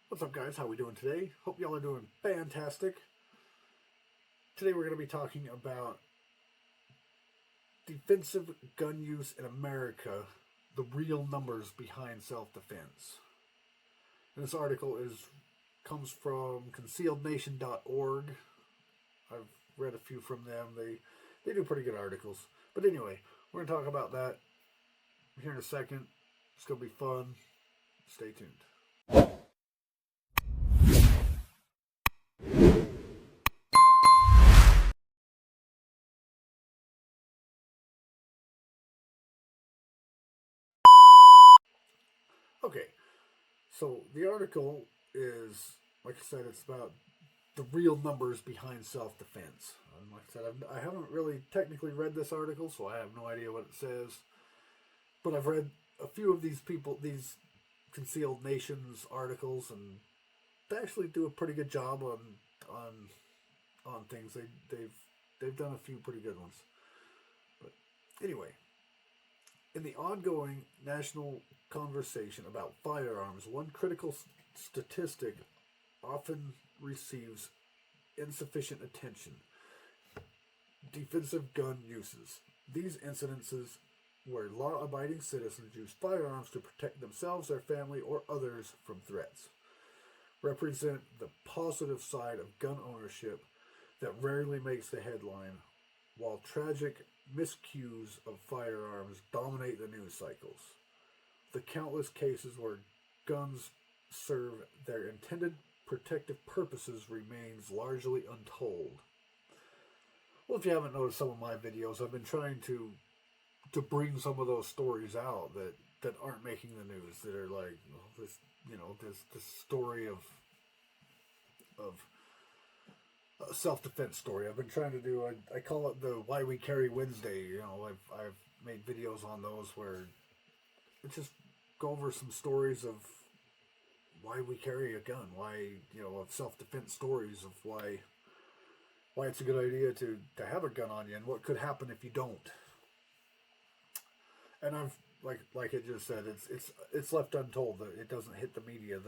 What's up, guys? How we doing today? Hope y'all are doing fantastic. Today we're going to be talking about defensive gun use in America, the real numbers behind self-defense. And this article comes from concealednation.org. I've read a few from them. They do pretty good articles. But anyway, we're going to talk about that here in a second. It's going to be fun. Stay tuned. Okay, so the article is, like I said, it's about the real numbers behind self-defense. And like I said, I haven't really technically read this article, so I have no idea what it says. But I've read a few of these Concealed Nations articles, and they actually do a pretty good job on things. They've done a few pretty good ones. But anyway, in the ongoing national conversation about firearms, one critical statistic often receives insufficient attention: defensive gun uses. These incidences where law abiding citizens use firearms to protect themselves, their family, or others from threats represent the positive side of gun ownership that rarely makes the headline, while tragic miscues of firearms dominate the news cycles. The countless cases where guns serve their intended protective purposes remains largely untold. Well, if you haven't noticed some of my videos, I've been trying to bring some of those stories out that aren't making the news, that are like, this story of a self-defense story. I've been trying to do. I call it the Why We Carry Wednesday. I've made videos on those where it just go over some stories of why we carry a gun, why, of self-defense stories of why it's a good idea to have a gun on you, and what could happen if you don't. And I've like it just said, it's left untold. That it doesn't hit the media.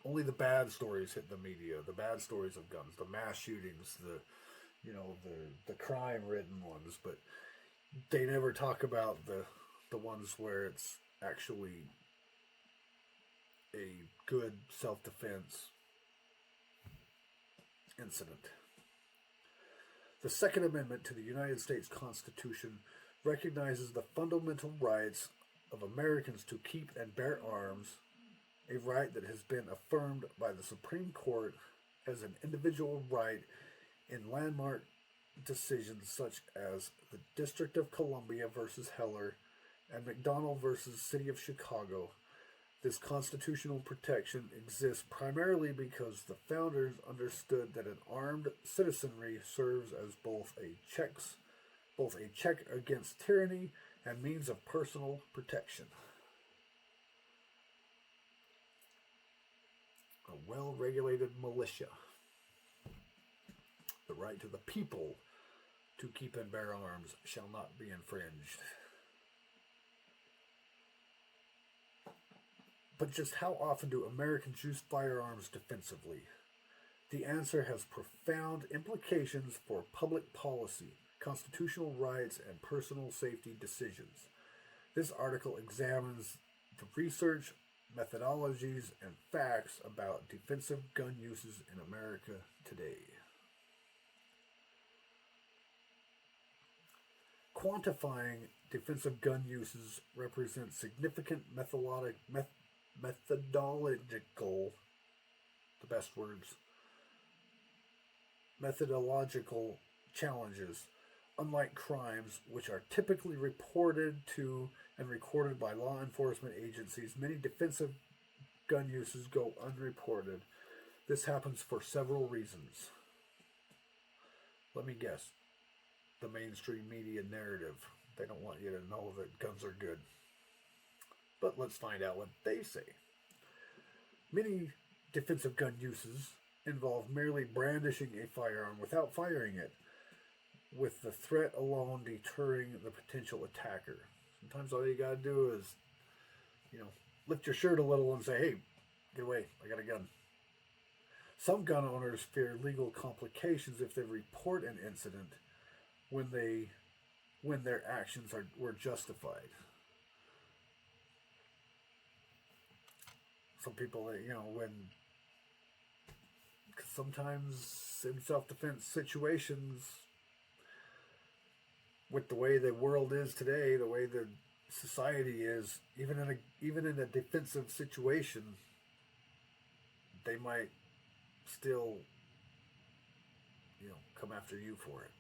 Only the bad stories hit the media. The bad stories of guns, the mass shootings, the crime ridden ones. But they never talk about the ones where it's actually a good self defense incident. The Second Amendment to the United States Constitution recognizes the fundamental rights of Americans to keep and bear arms, a right that has been affirmed by the Supreme Court as an individual right in landmark decisions such as the District of Columbia versus Heller and McDonald versus City of Chicago. This constitutional protection exists primarily because the founders understood that an armed citizenry serves as both a check against tyranny and means of personal protection. A well-regulated militia. The right to the people to keep and bear arms shall not be infringed. But just how often do Americans use firearms defensively? The answer has profound implications for public policy, constitutional rights, and personal safety decisions. This article examines the research, methodologies, and facts about defensive gun uses in America today. Quantifying defensive gun uses represents significant methodological, the best words, methodological challenges. Unlike crimes, which are typically reported to and recorded by law enforcement agencies, many defensive gun uses go unreported. This happens for several reasons. Let me guess. The mainstream media narrative. They don't want you to know that guns are good. But let's find out what they say. Many defensive gun uses involve merely brandishing a firearm without firing it, with the threat alone deterring the potential attacker. Sometimes all you gotta do is, lift your shirt a little and say, hey, Get away. I got a gun. Some gun owners fear legal complications if they report an incident when their actions were justified. Some people, when sometimes in self-defense situations, with the way the world is today, the way the society is, even in a defensive situation, they might still, come after you for it,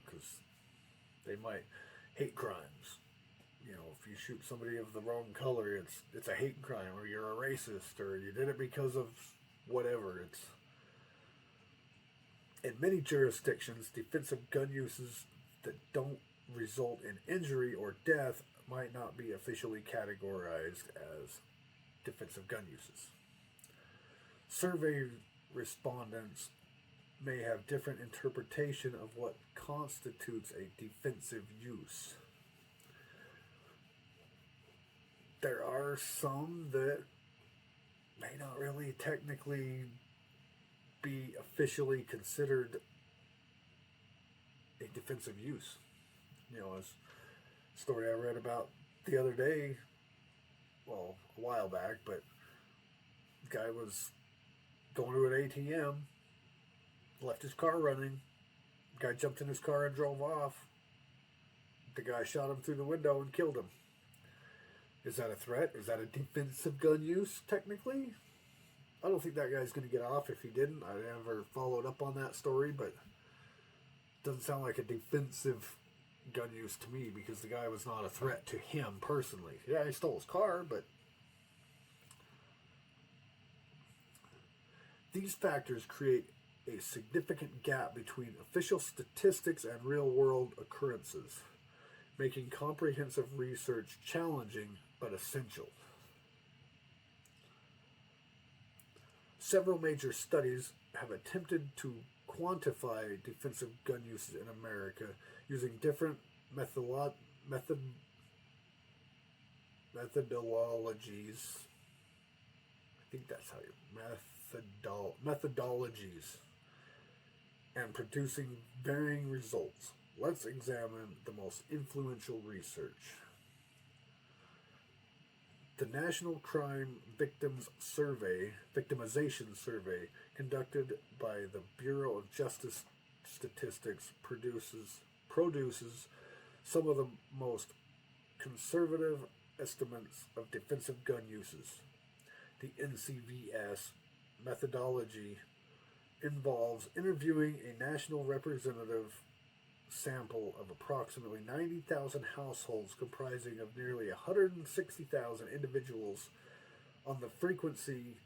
because they might hate crimes. If you shoot somebody of the wrong color, it's a hate crime, or you're a racist, or you did it because of whatever. It's in many jurisdictions, defensive gun uses that don't result in injury or death might not be officially categorized as defensive gun uses. Survey respondents may have different interpretation of what constitutes a defensive use. There are some that may not really technically be officially considered a defensive use. As a story I read about the other day, well, a while back, but the guy was going to an ATM, left his car running, the guy jumped in his car and drove off. The guy shot him through the window and killed him. Is that a threat? Is that a defensive gun use, technically? I don't think that guy's going to get off if he didn't. I never followed up on that story, but it doesn't sound like a defensive gun use to me, because the guy was not a threat to him personally. Yeah, he stole his car, but these factors create a significant gap between official statistics and real-world occurrences, making comprehensive research challenging but essential. Several major studies have attempted to quantify defensive gun uses in America using different methodologies. I think that's how you methodologies, and producing varying results. Let's examine the most influential research. The National Crime Victimization Survey, conducted by the Bureau of Justice Statistics, produces some of the most conservative estimates of defensive gun uses. The NCVS methodology involves interviewing a national representative sample of approximately 90,000 households comprising of nearly 160,000 individuals on the frequency,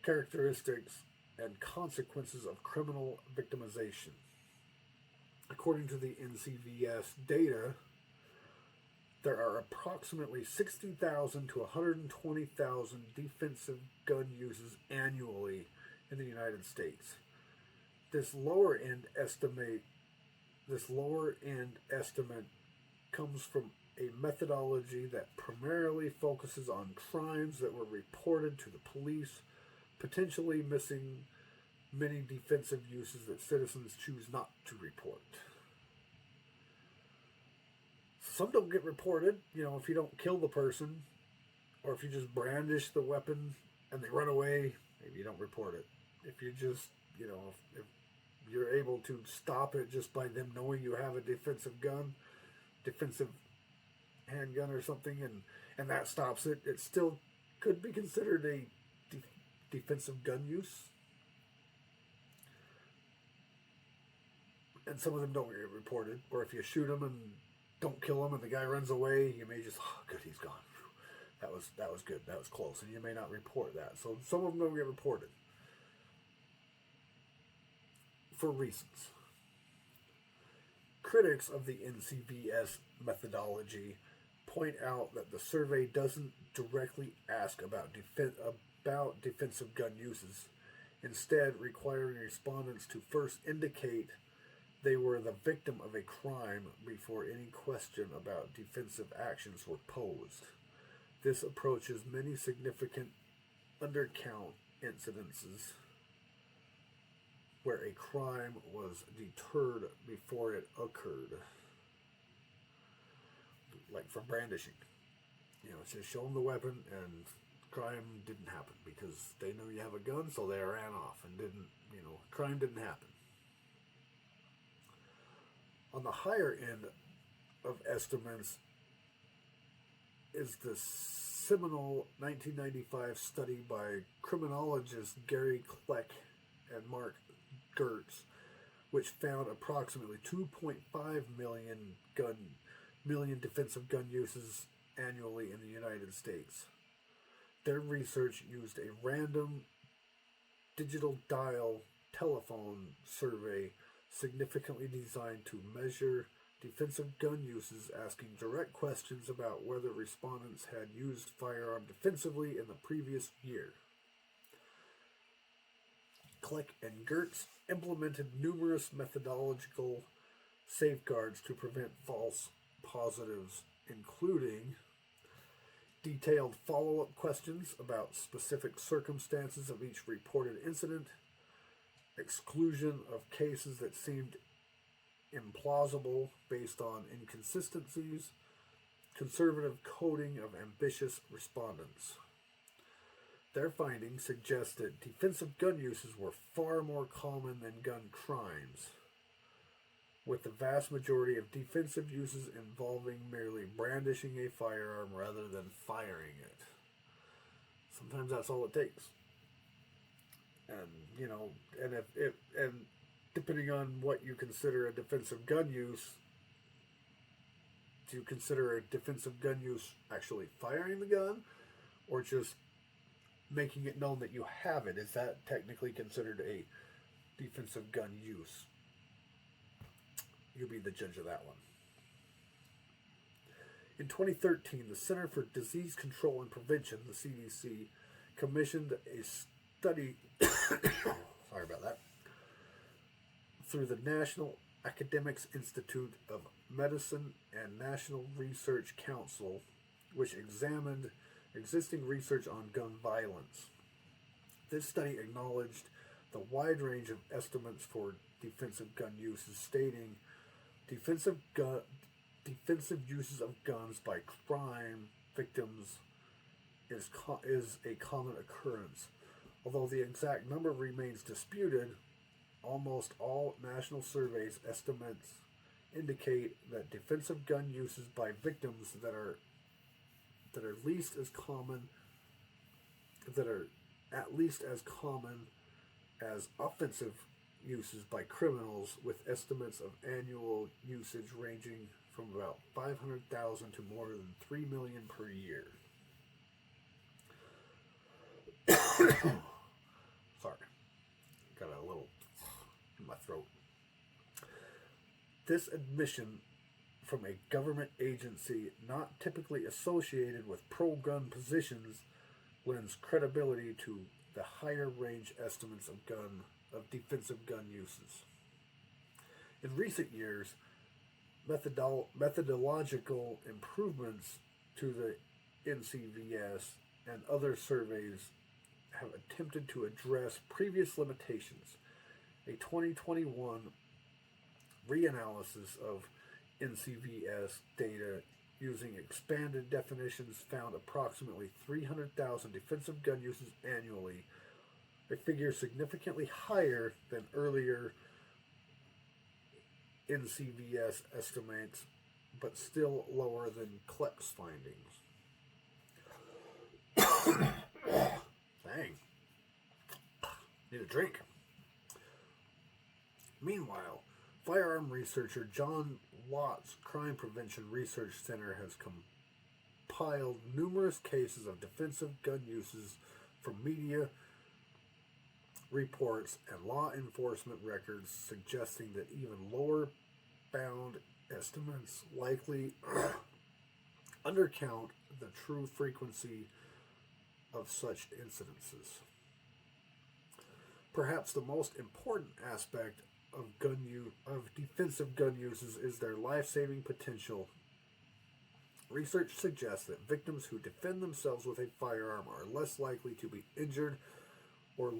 characteristics, and consequences of criminal victimization. According to the NCVS data, there are approximately 60,000 to 120,000 defensive gun uses annually in the United States. This lower end estimate comes from a methodology that primarily focuses on crimes that were reported to the police, potentially missing many defensive uses that citizens choose not to report. Some don't get reported. If you don't kill the person, or if you just brandish the weapon and they run away, maybe you don't report it. If you just, if you're able to stop it just by them knowing you have a defensive handgun or something, and that stops it, it still could be considered a defensive gun use. And some of them don't get reported. Or if you shoot them and don't kill him and the guy runs away, you may just, good, he's gone. That was good. That was close. And you may not report that. So some of them don't get reported for reasons. Critics of the NCVS methodology point out that the survey doesn't directly ask about defensive gun uses, instead requiring respondents to first indicate they were the victim of a crime before any question about defensive actions were posed. This approach has many significant undercount incidences where a crime was deterred before it occurred, like for brandishing. It's just show them the weapon and crime didn't happen because they knew you have a gun, so they ran off and didn't, crime didn't happen. On the higher end of estimates is the seminal 1995 study by criminologists Gary Kleck and Mark Gertz, which found approximately 2.5 million defensive gun uses annually in the United States. Their research used a random digital dial telephone survey significantly designed to measure defensive gun uses, asking direct questions about whether respondents had used firearm defensively in the previous year. Kleck and Gertz implemented numerous methodological safeguards to prevent false positives, including detailed follow-up questions about specific circumstances of each reported incident, exclusion of cases that seemed implausible based on inconsistencies, conservative coding of ambitious respondents. Their findings suggest that defensive gun uses were far more common than gun crimes, with the vast majority of defensive uses involving merely brandishing a firearm rather than firing it. Sometimes that's all it takes. And and depending on what you consider a defensive gun use, do you consider a defensive gun use actually firing the gun or just making it known that you have it? Is that technically considered a defensive gun use? You'll be the judge of that one. In 2013, the Center for Disease Control and Prevention, the CDC, commissioned a study sorry about that, through the National Academics Institute of Medicine and National Research Council, which examined existing research on gun violence. This study acknowledged the wide range of estimates for defensive gun uses, stating defensive uses of guns by crime victims is a common occurrence. Although the exact number remains disputed, almost all national surveys estimates indicate that defensive gun uses by victims that are at least as common as offensive uses by criminals, with estimates of annual usage ranging from about 500,000 to more than 3 million per year. Sorry, got a little in my throat. This admission from a government agency not typically associated with pro-gun positions lends credibility to the higher range estimates of defensive gun uses. In recent years, methodological improvements to the NCVS and other surveys have attempted to address previous limitations. A 2021 reanalysis of NCVS data using expanded definitions found approximately 300,000 defensive gun uses annually, a figure significantly higher than earlier NCVS estimates, but still lower than Kleck's findings. Dang. Need a drink. Meanwhile, firearm researcher John Watt's Crime Prevention Research Center has compiled numerous cases of defensive gun uses from media reports and law enforcement records, suggesting that even lower bound estimates likely undercount the true frequency of such incidences. Perhaps the most important aspect of defensive gun uses is their life-saving potential Research suggests that victims who defend themselves with a firearm are less likely to be injured or,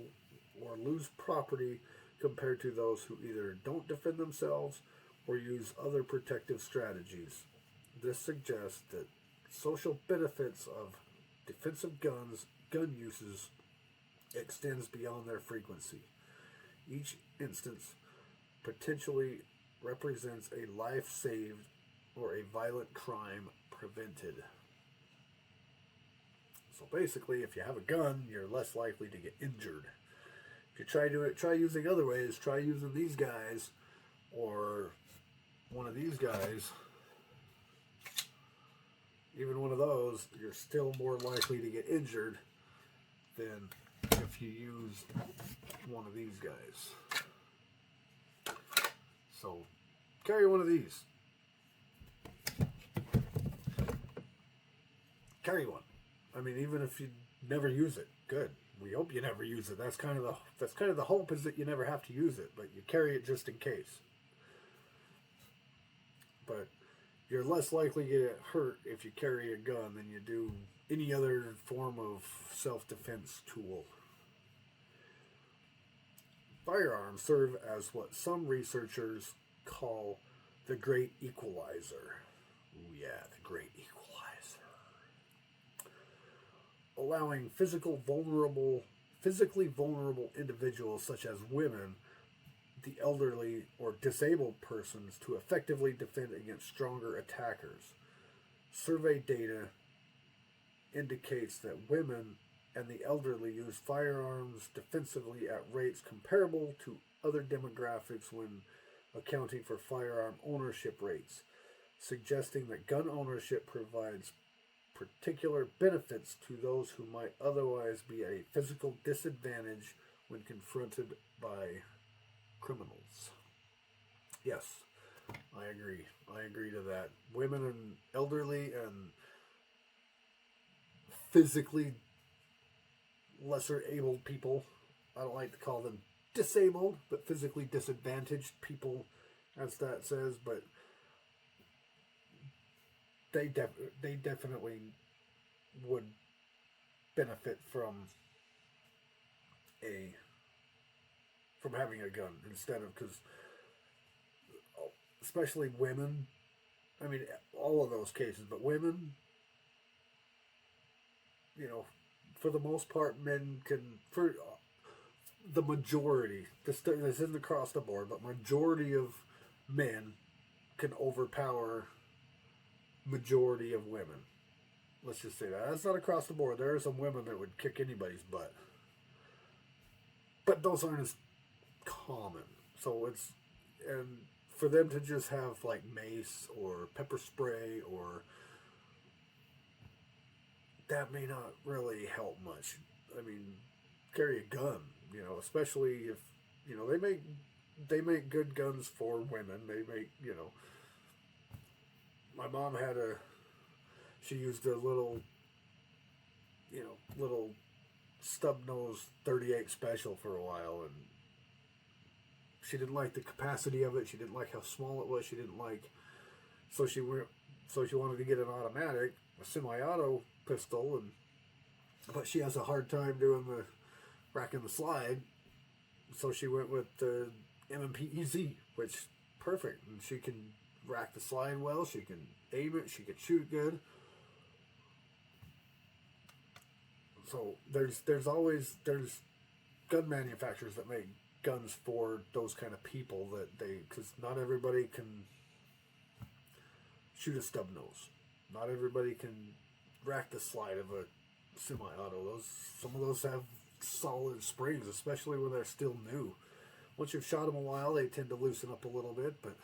or lose property compared to those who either don't defend themselves or use other protective strategies. This suggests that social benefits of defensive gun uses extends beyond their frequency. Each instance potentially represents a life saved or a violent crime prevented. So basically, if you have a gun, you're less likely to get injured. If you try using other ways, try using these guys or one of these guys, even one of those, you're still more likely to get injured than if you use one of these guys. So carry one of these. Carry one. I mean, even if you never use it, good. We hope you never use it. That's kind of the hope, is that you never have to use it, but you carry it just in case. But you're less likely to get hurt if you carry a gun than you do any other form of self-defense tool. Firearms serve as what some researchers call the great equalizer. Ooh, yeah, the great equalizer. Allowing physically vulnerable individuals such as women, the elderly, or disabled persons to effectively defend against stronger attackers. Survey data indicates that women and the elderly use firearms defensively at rates comparable to other demographics when accounting for firearm ownership rates, suggesting that gun ownership provides particular benefits to those who might otherwise be at a physical disadvantage when confronted by criminals. Yes, I agree. I agree to that. Women and elderly and physically lesser abled people, I don't like to call them disabled, but physically disadvantaged people, as that says, but they definitely would benefit from having a gun instead of, because especially women, I mean, all of those cases, but women, for the most part, men can, for the majority, this isn't across the board, but majority of men can overpower majority of women. Let's just say that. That's not across the board. There are some women that would kick anybody's butt. But those aren't as common. So and for them to just have like mace or pepper spray, or that may not really help much. I mean, carry a gun, especially if, they make good guns for women. They make, my mom she used a little stub nose 38 special for a while, and she didn't like the capacity of it. She didn't like how small it was. So she wanted to get an automatic, a semi-auto pistol, but she has a hard time doing the rack and the slide, so she went with the M&P EZ, which perfect, and she can rack the slide well, she can aim it, she can shoot good. So there's gun manufacturers that make guns for those kind of people, because not everybody can shoot a stub nose. Not everybody can rack the slide of a semi-auto. Some of those have solid springs, especially when they're still new. Once you've shot them a while, they tend to loosen up a little bit, but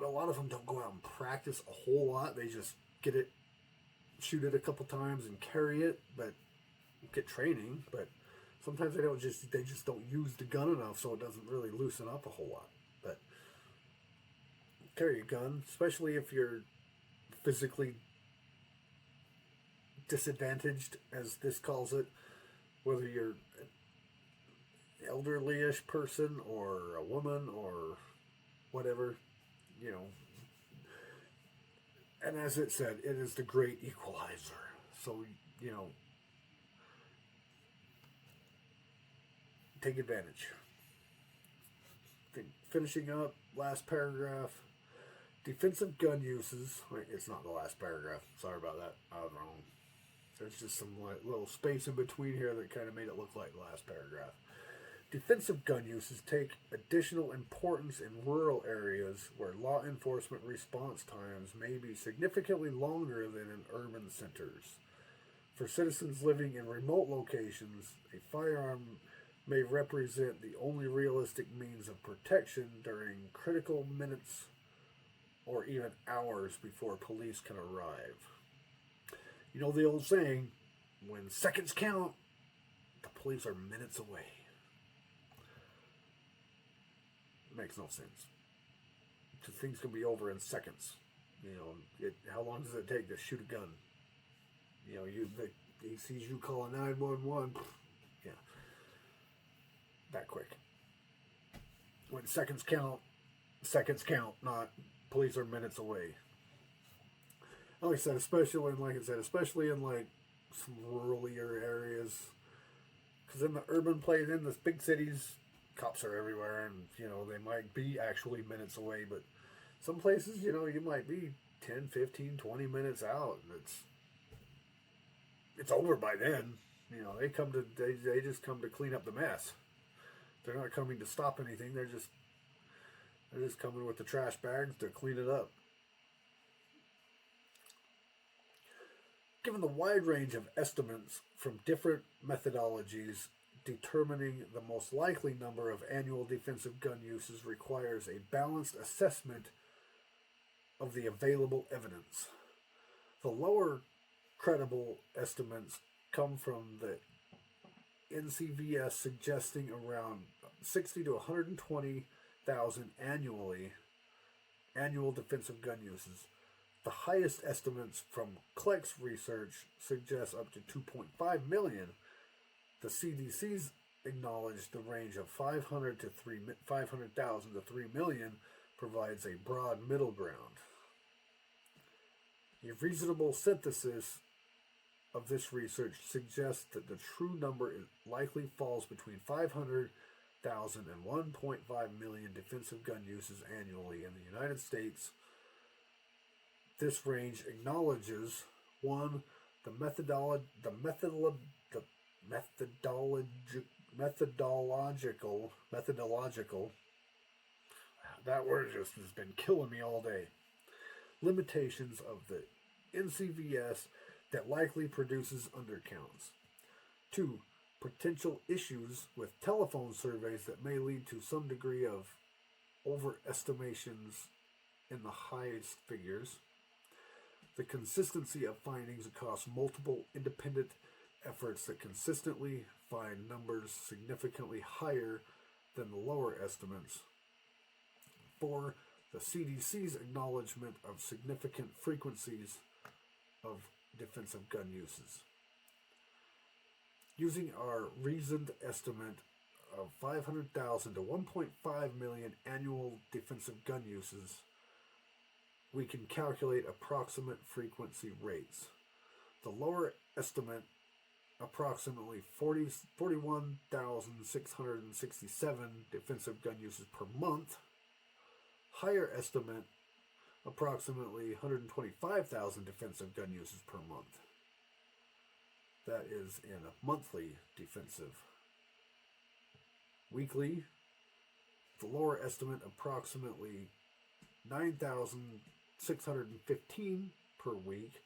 a lot of them don't go out and practice a whole lot. They just get it, shoot it a couple times and carry it, but get training. But sometimes they just don't use the gun enough, so it doesn't really loosen up a whole lot. But carry a gun, especially if you're physically disadvantaged, as this calls it, whether you're an elderly-ish person or a woman or whatever, And as it said, it is the great equalizer. So, you know, take advantage. Finishing up, last paragraph. Defensive gun uses. Wait, it's not the last paragraph. Sorry about that. I was wrong. There's just some little space in between here that kind of made it look like the last paragraph. Defensive gun uses take additional importance in rural areas where law enforcement response times may be significantly longer than in urban centers. For citizens living in remote locations, a firearm may represent the only realistic means of protection during critical minutes or even hours before police can arrive. You know the old saying, when seconds count, the police are minutes away. Makes no sense. Things can be over in seconds. You know, how long does it take to shoot a gun? You know, he sees you calling 911. Yeah, that quick. When seconds count, not police are minutes away. Like I said, especially in like some ruralier areas, because in the urban place, in the big cities, cops are everywhere, and you know they might be actually minutes away, but some places, you know, you might be 10, 15, 20 minutes out, and it's over by then. You know, they just come to clean up the mess. They're not coming to stop anything. They're just coming with the trash bags to clean it up. Given the wide range of estimates from different methodologies, determining the most likely number of annual defensive gun uses requires a balanced assessment of the available evidence. The lower credible estimates come from the NCVS, suggesting around 60 to 120,000 annual defensive gun uses. The highest estimates from Kleck's research suggest up to 2.5 million. The CDC's acknowledged the range of 500,000 to 3 million provides a broad middle ground. A reasonable synthesis of this research suggests that the true number likely falls between 500,000 and 1.5 million defensive gun uses annually in the United States. This range acknowledges, one, the methodological, that word just has been killing me all day, limitations of the NCVS that likely produces undercounts. Two, potential issues with telephone surveys that may lead to some degree of overestimations in the highest figures. The consistency of findings across multiple independent efforts that consistently find numbers significantly higher than the lower estimates. 4. The CDC's acknowledgement of significant frequencies of defensive gun uses. Using our reasoned estimate of 500,000 to 1.5 million annual defensive gun uses, we can calculate approximate frequency rates. The lower estimate, approximately 41,667 defensive gun uses per month. Higher estimate, approximately 125,000 defensive gun uses per month. That is in a monthly defensive. Weekly, the lower estimate, approximately 9,615 per week.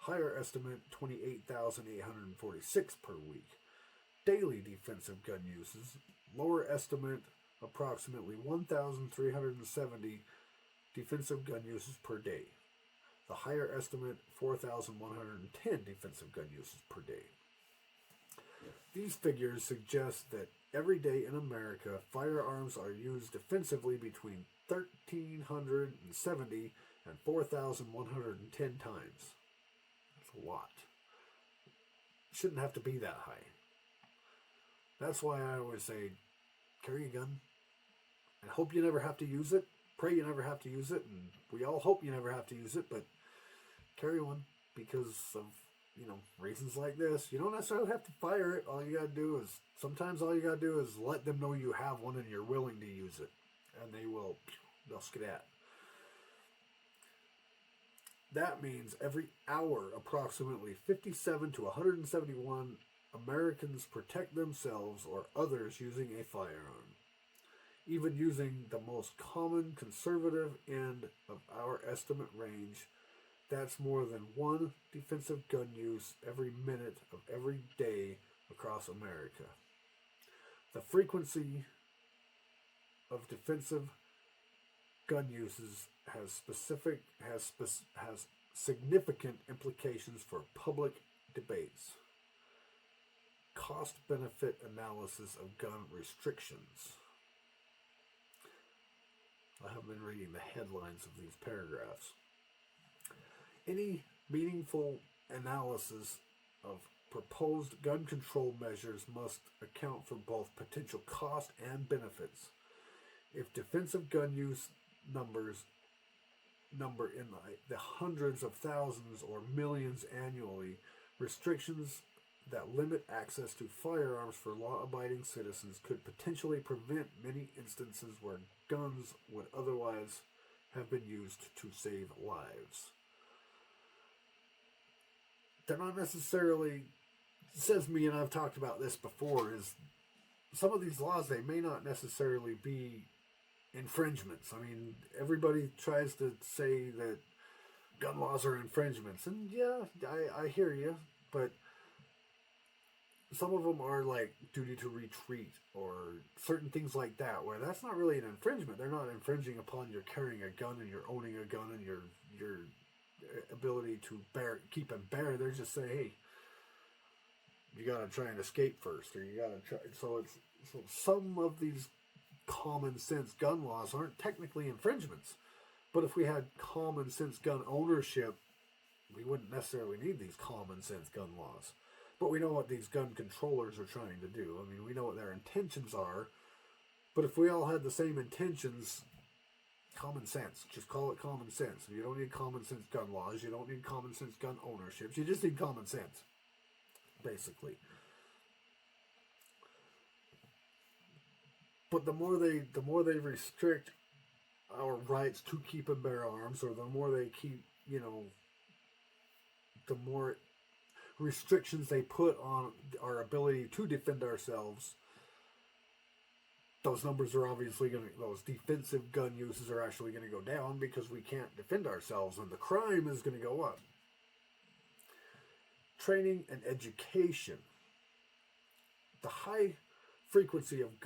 Higher estimate, 28,846 per week. Daily defensive gun uses. Lower estimate, approximately 1,370 defensive gun uses per day. The higher estimate, 4,110 defensive gun uses per day. These figures suggest that every day in America, firearms are used defensively between 1,370 and 4,110 times. That's a lot. Shouldn't have to be that high. That's why I always say, carry a gun. I hope you never have to use it. Pray you never have to use it. And we all hope you never have to use it. But carry one because of, reasons like this. You don't necessarily have to fire it. Sometimes all you gotta do is let them know you have one and you're willing to use it. And they'll skedat. That means every hour, approximately 57 to 171 Americans protect themselves or others using a firearm. Even using the most common conservative end of our estimate range, that's more than one defensive gun use every minute of every day across America. The frequency of defensive gun uses has significant implications for public debates. Cost-benefit analysis of gun restrictions. I have been reading the headlines of these paragraphs. Any meaningful analysis of proposed gun control measures must account for both potential cost and benefits. If defensive gun use number in the hundreds of thousands or millions annually, restrictions that limit access to firearms for law-abiding citizens could potentially prevent many instances where guns would otherwise have been used to save lives. They're not necessarily, says me, and I've talked about this before, is some of these laws, they may not necessarily be infringements. I mean, everybody tries to say that gun laws are infringements, and yeah, I hear you, but some of them are like duty to retreat or certain things like that, where that's not really an infringement. They're not infringing upon your carrying a gun and your owning a gun and your ability to keep and bear. They're just saying, hey, you got to try and escape first, or you got to try. So some of these common sense gun laws aren't technically infringements, but if we had common sense gun ownership, we wouldn't necessarily need these common sense gun laws. But we know what these gun controllers are trying to do. I mean, we know what their intentions are. But if we all had the same intentions, common sense. Just call it common sense. You don't need common sense gun laws. You don't need common sense gun ownerships. You just need common sense, basically. But the more they restrict our rights to keep and bear arms, or the more they keep, the more restrictions they put on our ability to defend ourselves, those numbers are obviously those defensive gun uses are actually going to go down because we can't defend ourselves, and the crime is going to go up. Training and education. The high frequency of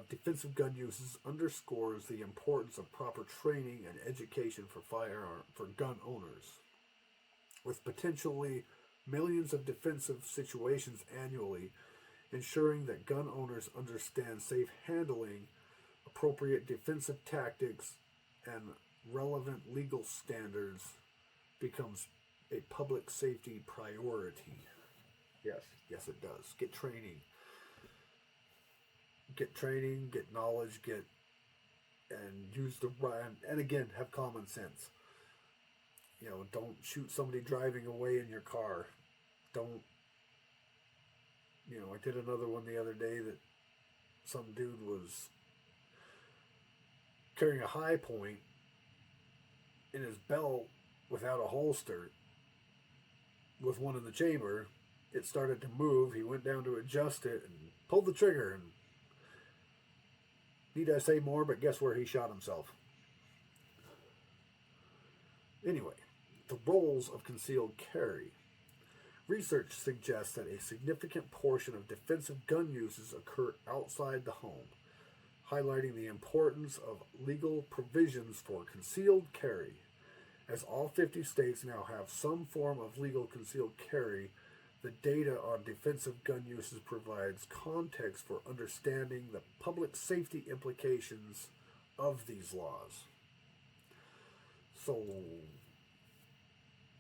defensive gun uses underscores the importance of proper training and education for gun owners. With potentially millions of defensive situations annually, ensuring that gun owners understand safe handling, appropriate defensive tactics, and relevant legal standards becomes a public safety priority. Yes it does. Get training, get knowledge, and use the right, and again, have common sense. Don't shoot somebody driving away in your car. Don't, I did another one the other day that some dude was carrying a high point in his belt without a holster with one in the chamber. It started to move. He went down to adjust it and pulled the trigger. And need I say more, but guess where he shot himself? Anyway, the roles of concealed carry. Research suggests that a significant portion of defensive gun uses occur outside the home, highlighting the importance of legal provisions for concealed carry. As all 50 states now have some form of legal concealed carry, the data on defensive gun uses provides context for understanding the public safety implications of these laws. So,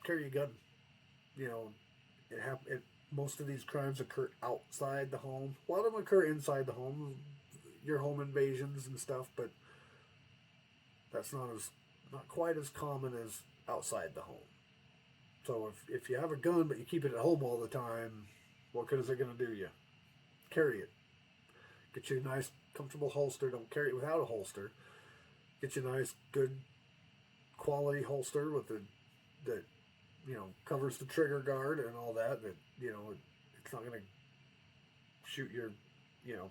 carry a gun. Most of these crimes occur outside the home. A lot of them occur inside the home, your home invasions and stuff, but that's not quite as common as outside the home. So if you have a gun but you keep it at home all the time, what good is it going to do you? Carry it. Get you a nice, comfortable holster. Don't carry it without a holster. Get you a nice, good, quality holster with that covers the trigger guard and all that. That it's not going to shoot your, you know,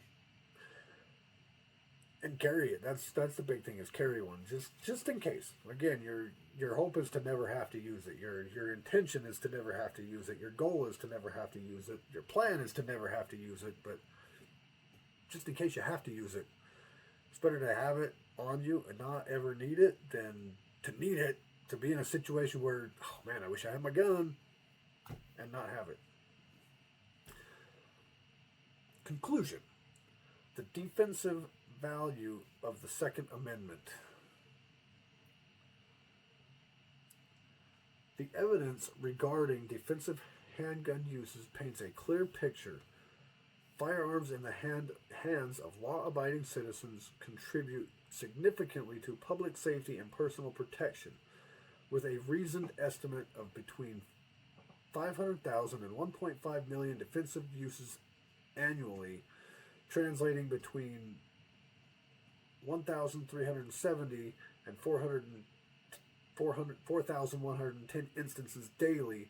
and carry it. That's the big thing, is carry one just in case. Again, your hope is to never have to use it. Your intention is to never have to use it. Your goal is to never have to use it. Your plan is to never have to use it. But just in case you have to use it, it's better to have it on you and not ever need it than to need it, to be in a situation where, oh man, I wish I had my gun, and not have it. Conclusion. The defensive value of the Second Amendment. The evidence regarding defensive handgun uses paints a clear picture. Firearms in the hands of law-abiding citizens contribute significantly to public safety and personal protection, with a reasoned estimate of between 500,000 and 1.5 million defensive uses annually, translating between 1,370 and 4,110 instances daily.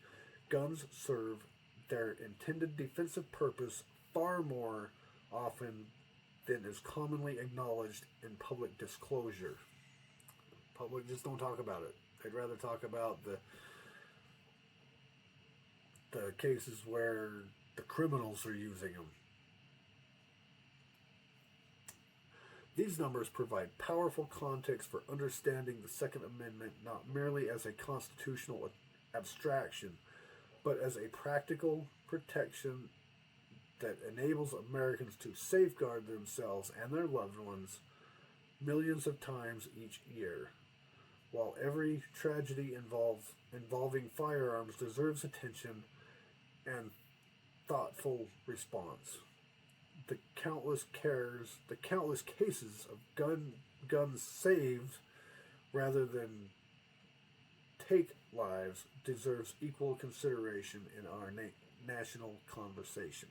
Guns serve their intended defensive purpose far more often than is commonly acknowledged in public disclosure. Public just don't talk about it. They'd rather talk about the cases where the criminals are using them. These numbers provide powerful context for understanding the Second Amendment not merely as a constitutional abstraction, but as a practical protection that enables Americans to safeguard themselves and their loved ones millions of times each year. While every tragedy involving firearms deserves attention and thoughtful response, the countless cases of guns saved rather than take lives deserves equal consideration in our national conversation.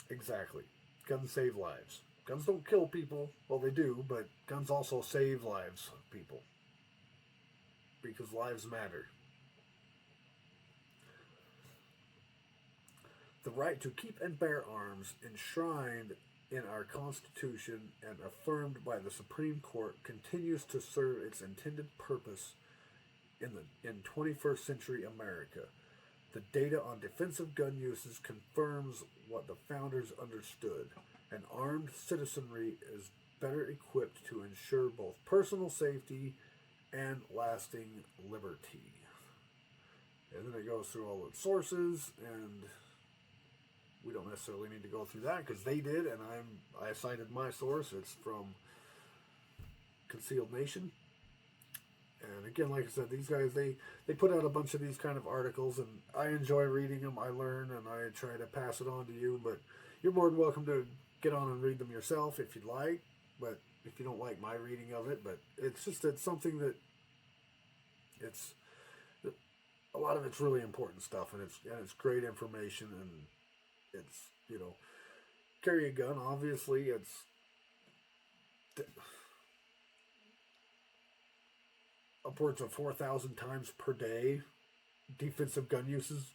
Exactly. Guns save lives. Guns don't kill people. Well, they do, but guns also save lives of people. Because lives matter. The right to keep and bear arms, enshrined in our Constitution and affirmed by the Supreme Court, continues to serve its intended purpose in 21st century America. The data on defensive gun uses confirms what the founders understood. An armed citizenry is better equipped to ensure both personal safety and lasting liberty. And then it goes through all its sources, and we don't necessarily need to go through that because they did, and I cited my source. It's from Concealed Nation. And again, like I said, these guys, they put out a bunch of these kind of articles, and I enjoy reading them. I learn, and I try to pass it on to you. But you're more than welcome to get on and read them yourself if you'd like. But if you don't like my reading of it, but it's something that a lot of it's really important stuff, and it's great information, and it's carry a gun. Obviously, it's upwards of 4,000 times per day defensive gun uses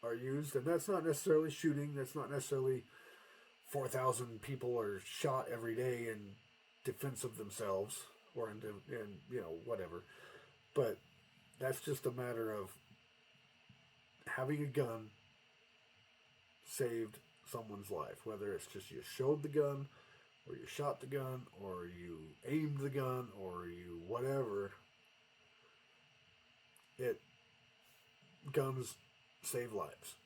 are used, and that's not necessarily shooting. That's not necessarily 4,000 people are shot every day in defense of themselves or in whatever. But that's just a matter of having a gun saved someone's life, whether it's just you showed the gun or you shot the gun or you aimed the gun or you whatever. Guns save lives.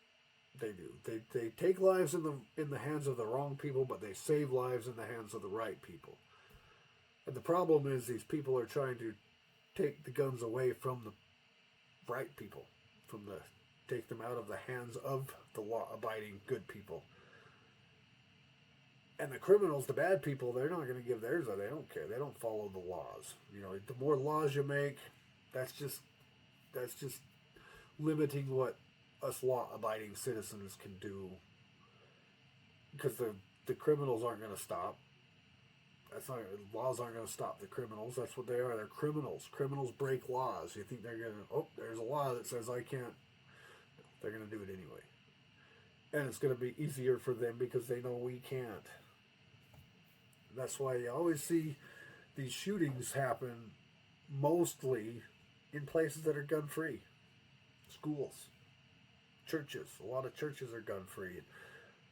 They do. They take lives in the hands of the wrong people, but they save lives in the hands of the right people. And the problem is these people are trying to take the guns away from the right people, take them out of the hands of the law-abiding good people. And the criminals, the bad people, they're not going to give theirs. They don't care. They don't follow the laws. The more laws you make, that's just limiting what us law-abiding citizens can do, because the criminals aren't going to stop. That's not, laws aren't going to stop the criminals. That's what they are. They're criminals. Criminals break laws. You think they're going to, oh, there's a law that says I can't. They're going to do it anyway. And it's going to be easier for them because they know we can't. That's why you always see these shootings happen mostly in places that are gun-free. Schools, churches. A lot of churches are gun-free.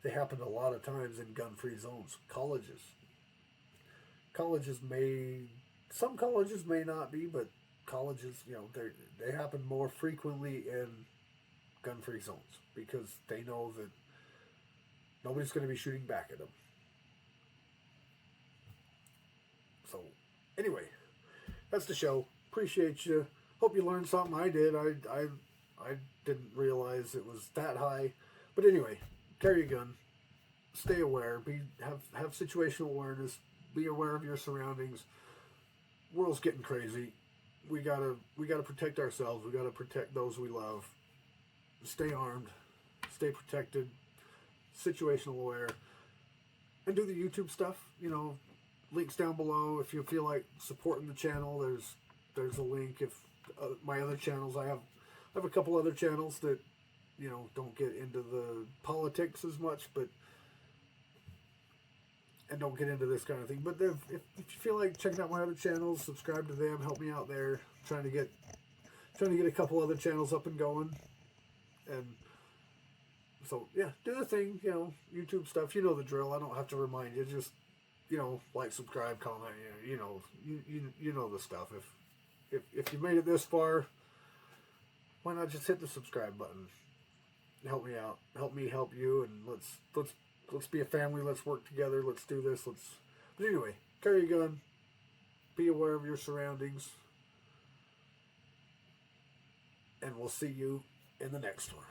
They happen a lot of times in gun-free zones. Colleges. Some colleges may not be, but colleges, they happen more frequently in gun-free zones because they know that nobody's going to be shooting back at them. So, anyway, that's the show. Appreciate you. Hope you learned something. I did. I didn't realize it was that high. But anyway, carry a gun. Stay aware. Have situational awareness. Be aware of your surroundings. World's getting crazy. We gotta protect ourselves. We gotta protect those we love. Stay armed. Stay protected. Situational aware. And do the YouTube stuff. Links down below. If you feel like supporting the channel, there's a link. If my other channels, I have a couple other channels that don't get into the politics as much, and don't get into this kind of thing. But if you feel like checking out my other channels, subscribe to them. Help me out there. Trying to get a couple other channels up and going. And so yeah, do the thing. YouTube stuff. You know the drill. I don't have to remind you. Just like, subscribe, comment. You know the stuff. If you made it this far, why not just hit the subscribe button? Help me out. Help me help you, and let's be a family. Let's work together. Let's do this. But anyway, carry a gun. Be aware of your surroundings, and we'll see you in the next one.